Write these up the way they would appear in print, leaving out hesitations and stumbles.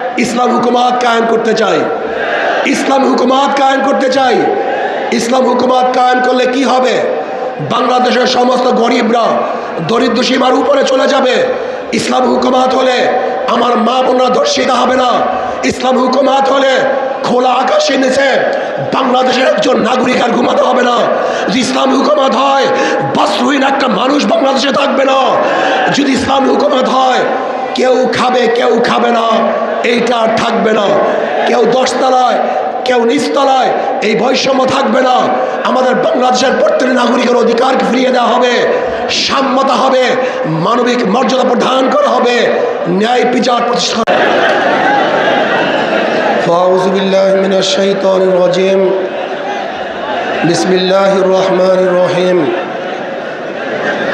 ইসলাম হুকুমাত কায়েম করতে চাই, ইসলাম হুকুমাত কায়েম করতে চাই। ইসলাম হুকুমাত কায়েম করলে কি হবে? বাংলাদেশের সমস্ত গরিবরা দরিদ্র সীমার উপরে চলে যাবে। ইসলাম হুকুমাত হলে আমার মা বোনরা ধর্ষিত হবে না। ইসলাম হুকুমাত হলে খোলা আকাশের নিচে বাংলাদেশের একজন নাগরিক আর ঘুমাতে হবে না। যদি ইসলাম হুকুমাত হয় বস্ত্রহীন একটা মানুষ বাংলাদেশে থাকবে না। যদি ইসলাম হুকুমাত হয় কেউ খাবে কেউ খাবে না, এইটা আর থাকবে না। কেউ দশতলায় কেউ নিচতলায়, এই বৈষম্য থাকবে না। আমাদের বাংলাদেশের প্রত্যেক নাগরিকের অধিকারকে ফিরিয়ে দেওয়া হবে, সাম্যতা হবে, মানবিক মর্যাদা প্রদান করা হবে, ন্যায় বিচার প্রতিষ্ঠা। আউযু বিল্লাহি মিনাশ শাইতানির রাজিম। বিসমিল্লাহির রহমানির রহিম।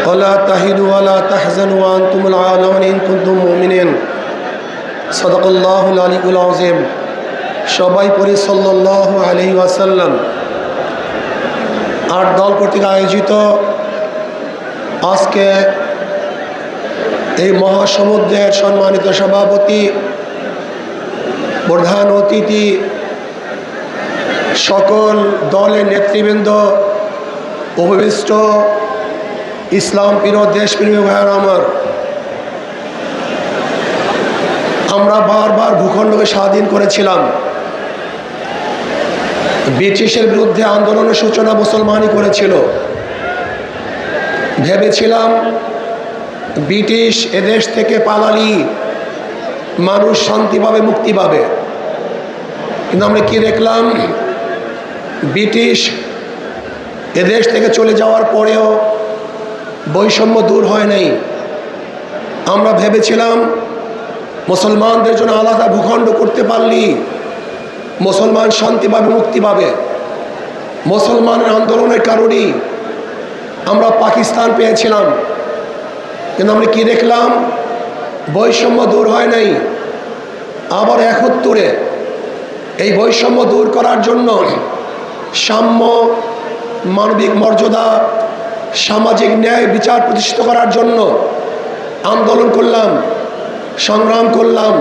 ওয়ালা তাহিনু ওয়ালা তাহজানু ওয়া আনতুমুল আ'লাউনা ইন কুনতুম মুমিনিন। সাদাকাল্লাহুল আলিয়্যুল আযীম। সবাই পড়ি সাল্লাল্লাহু আলাইহি ওয়াসাল্লাম। ৮ দল কর্তৃক আয়োজিত আজকে এই মহাসমুদ্রের সম্মানিত সভাপতি, প্রধান অতিথি, সকল দলের নেতৃবৃন্দ, উপবিষ্ট ইসলাম প্রিয় দেশপ্রেমী ভাইয়েরা আমার, আমরা বারবার ভূখণ্ডকে স্বাধীন করেছিলাম। ব্রিটিশের বিরুদ্ধে আন্দোলনের সূচনা মুসলমানই করেছিল। ভেবেছিলাম ব্রিটিশ এদেশ থেকে পালালি মানুষ শান্তি পাবে, মুক্তি পাবে। কিন্তু আমরা কি দেখলাম? ব্রিটিশ এদেশ থেকে চলে যাওয়ার পরেও বৈষম্য দূর হয় নাই। আমরা ভেবেছিলাম মুসলমানদের জন্য আলাদা ভূখণ্ড করতে পারলি মুসলমান শান্তি পাবে, মুক্তি পাবে। মুসলমানের আন্দোলনের কারণেই আমরা পাকিস্তান পেয়েছিলাম। কিন্তু আমরা কি দেখলাম? বৈষম্য দূর হয় নাই। আবার ৭১-এ এই বৈষম্য দূর করার জন্য সাম্য, মানবিক মর্যাদা, সামাজিক ন্যায় বিচার প্রতিষ্ঠিত করার জন্য আন্দোলন করলাম, সংগ্রাম করলাম,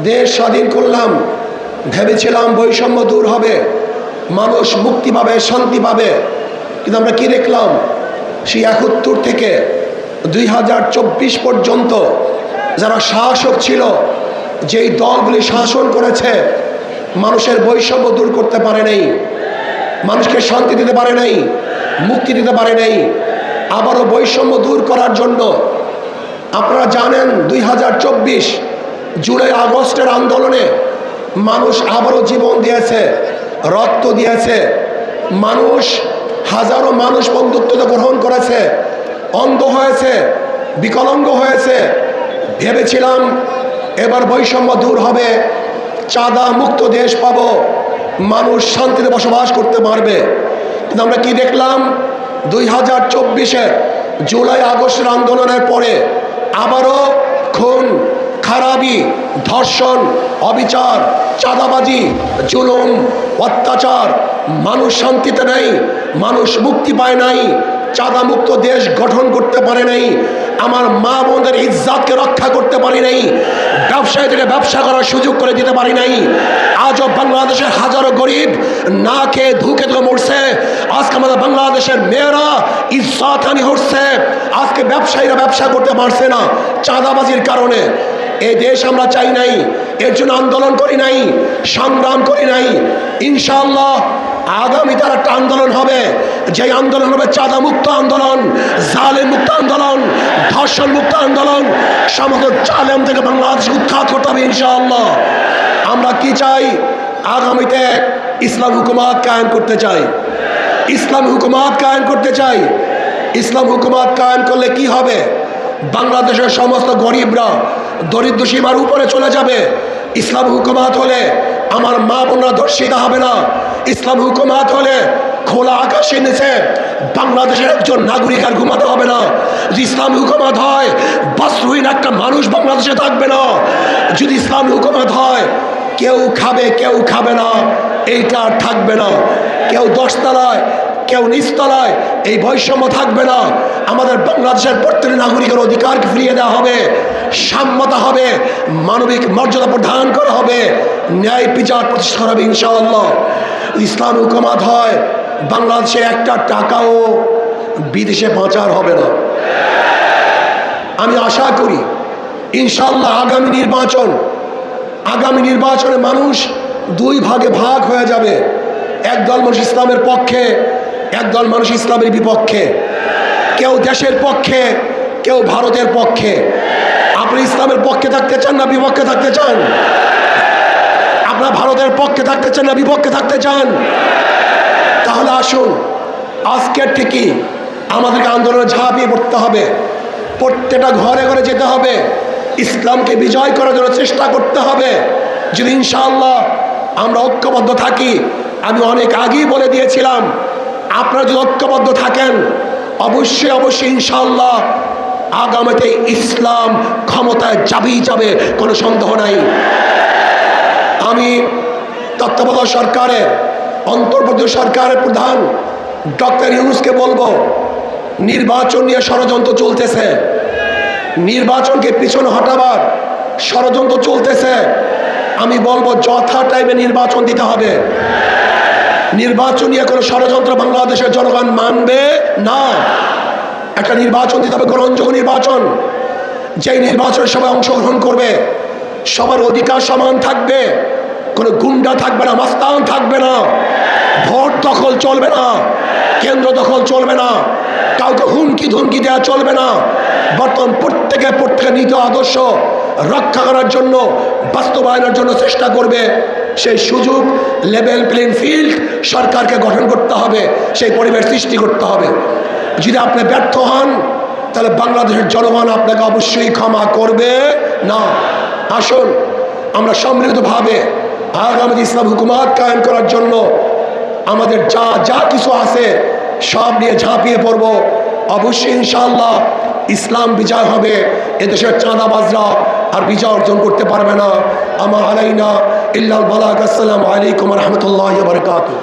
দেশ স্বাধীন করলাম। ভেবেছিলাম বৈষম্য দূর হবে, মানুষ মুক্তি পাবে, শান্তি পাবে। কিন্তু আমরা কি দেখলাম? সেই ৭১ থেকে ২০২৪ পর্যন্ত যারা শাসক ছিল, যেই দলগুলি শাসন করেছে, মানুষের বৈষম্য দূর করতে পারে নাই, মানুষকে শান্তি দিতে পারে নাই, মুক্তি দিতে পারে নাই। আবারও বৈষম্য দূর করার জন্য আপনারা জানেন ২০২৪ জুলাই আগস্টের আন্দোলনে মানুষ আবারও জীবন দিয়েছে, রক্ত দিয়েছে। মানুষ, হাজারো মানুষ বন্ধুত্ব গ্রহণ করেছে, অন্ধ হয়েছে, বিকলাঙ্গ হয়েছে। ভেবেছিলাম এবার বৈষম্য দূর হবে, চাঁদা মুক্ত দেশ পাব, মানুষ শান্তিতে বসবাস করতে পারবে। কিন্তু আমরা কি দেখলাম? ২০২৪-এর জুলাই আগস্টের আন্দোলনের পরে আবারও খুন, খারাপি, ধর্ষণ, অবিচার, চাঁদাবাজি, জুলুম, অত্যাচার। মানুষ শান্তিতে নেই, মানুষ মুক্তি পায় নাই, চাঁদা মুক্ত দেশ গঠন করতে পারে নাই, আমার মা বোনদের ইজ্জতকে রক্ষা করতে পারি নাই, ব্যবসায়ীদেরকে ব্যবসা করার সুযোগ করে দিতে পারি নাই। আজও বাংলাদেশের হাজারো গরিব না খেয়ে ধুকে ধুকে মরছে। আজকে আমাদের বাংলাদেশের মেয়েরা ইজ্জতহানি হচ্ছে। আজকে ব্যবসায়ীরা ব্যবসা করতে পারছে না চাঁদাবাজির কারণে। এই দেশ আমরা চাই নাই, এর জন্য আন্দোলন করি নাই, সংগ্রাম করি নাই। ইনশাআল্লাহ আগামী তার একটা আন্দোলন হবে, যে আন্দোলন হবে চাঁদা মুক্ত আন্দোলন, জালেম মুক্ত আন্দোলন, ধর্ষণ মুক্ত আন্দোলন। সমস্ত জালেম থেকে বাংলাদেশ উৎখাত করতে হবে ইনশাআল্লাহ। আমরা কি চাই? আগামীতে ইসলাম হুকুমাত কায়েম করতে চাই, ইসলাম হুকুমাত কায়েম করতে চাই। ইসলাম হুকুমাত কায়েম করলে কি হবে? বাংলাদেশের সমস্ত গরিবরা দরিদ্র সীমার উপরে চলে যাবে। ইসলাম হুকুমাত হলে আমার মা বোনরা ধর্ষিত হবে না। ইসলাম হুকুমাত হলে খোলা আকাশের নিচে বাংলাদেশের একজন নাগরিক আর ঘুমাতে হবে না। যদি ইসলাম হুকুমাত হয় বস্ত্রহীন একটা মানুষ বাংলাদেশে থাকবে না। যদি ইসলাম হুকুমাত হয় কেউ খাবে কেউ খাবে না, এইটা আর থাকবে না। কেউ দশতলায় কেউ নিচতলায়, এই বৈষম্য থাকবে না। আমাদের বাংলাদেশের প্রত্যেক নাগরিকের অধিকারকে ফিরিয়ে দেওয়া হবে, সাম্যতা হবে, মানবিক মর্যাদা প্রদান করা হবে, ন্যায় বিচার প্রতিষ্ঠা করা হবে ইনশাআল্লাহ। ইসলাম হুকুমাত হয়, বাংলাদেশে একটা টাকাও বিদেশে পাচার হবে না। আমি আশা করি ইনশাআল্লাহ আগামী নির্বাচনে মানুষ দুই ভাগে ভাগ হয়ে যাবে। একদল মানুষ ইসলামের পক্ষে, একদল মানুষ ইসলামের বিপক্ষে। কেউ দেশের পক্ষে, কেউ ভারতের পক্ষে। আপনি ইসলামের পক্ষে থাকতে চান না বিপক্ষে থাকতে চান? আপনার ভারতের পক্ষে থাকতে চান না বিপক্ষে থাকতে চান? তাহলে আসুন, আজকের ঠিকই আমাদেরকে আন্দোলনে ঝাঁপিয়ে পড়তে হবে। প্রত্যেকটা ঘরে ঘরে যেতে হবে, ইসলামকে বিজয় করার জন্য চেষ্টা করতে হবে। যদি ইনশাআল্লাহ আমরা ঐক্যবদ্ধ থাকি, আমি অনেক আগেই বলে দিয়েছিলাম, আপনারা যদি ঐক্যবদ্ধ থাকেন অবশ্যই ইনশাআল্লাহ আগামীতে ইসলাম ক্ষমতায় যাবেই যাবে, কোনো সন্দেহ নাই। আমি তত্ত্বাবধায়ক সরকারের, অন্তর্বর্তী সরকারের প্রধান ডক্টর ইউনূসকে বলবো, নির্বাচন নিয়ে ষড়যন্ত্র চলতেছে, নির্বাচনকে পিছনে হটাবার ষড়যন্ত্র চলতেছে। আমি বলবো যথা টাইমে নির্বাচন দিতে হবে। নির্বাচন নিয়ে কোনো ষড়যন্ত্র বাংলাদেশের জনগণ মানবে না। একটা নির্বাচন দিতে হবে, গ্রহণযোগ্য নির্বাচন, যেই নির্বাচনে সবাই অংশগ্রহণ করবে, সবার অধিকার সমান থাকবে, কোনো গুন্ডা থাকবে না, মাস্তান থাকবে না, ভোট দখল চলবে না, কেন্দ্র দখল চলবে না, কাউকে হুমকি ধমকি দেওয়া চলবে না। বর্তমান প্রত্যেকে নীতি আদর্শ রক্ষা করার জন্য, বাস্তবায়নের জন্য চেষ্টা করবে। সেই সুযোগ, লেভেল প্লেইং ফিল্ড সরকারকে গঠন করতে হবে, সেই পরিবেশ সৃষ্টি করতে হবে। যদি আপনি ব্যর্থ হন তাহলে বাংলাদেশের জনগণ আপনাকে অবশ্যই ক্ষমা করবে না। আসুন আমরা সম্মিলিতভাবে আগামী ইসলাম হুকুমাত কায়েম করার জন্য আমাদের যা কিছু আছে সব নিয়ে ঝাঁপিয়ে পড়ব। অবশ্যই ইনশাআল্লাহ ইসলাম বিজয় হবে, এদেশের চাঁদাবাজরা আর বিজয় অর্জন করতে পারবে না। আমা আলাইনা ইল্লাল বালাগ। আসসালামু আলাইকুম ওয়া রাহমাতুল্লাহি ওয়া বারাকাতুহু।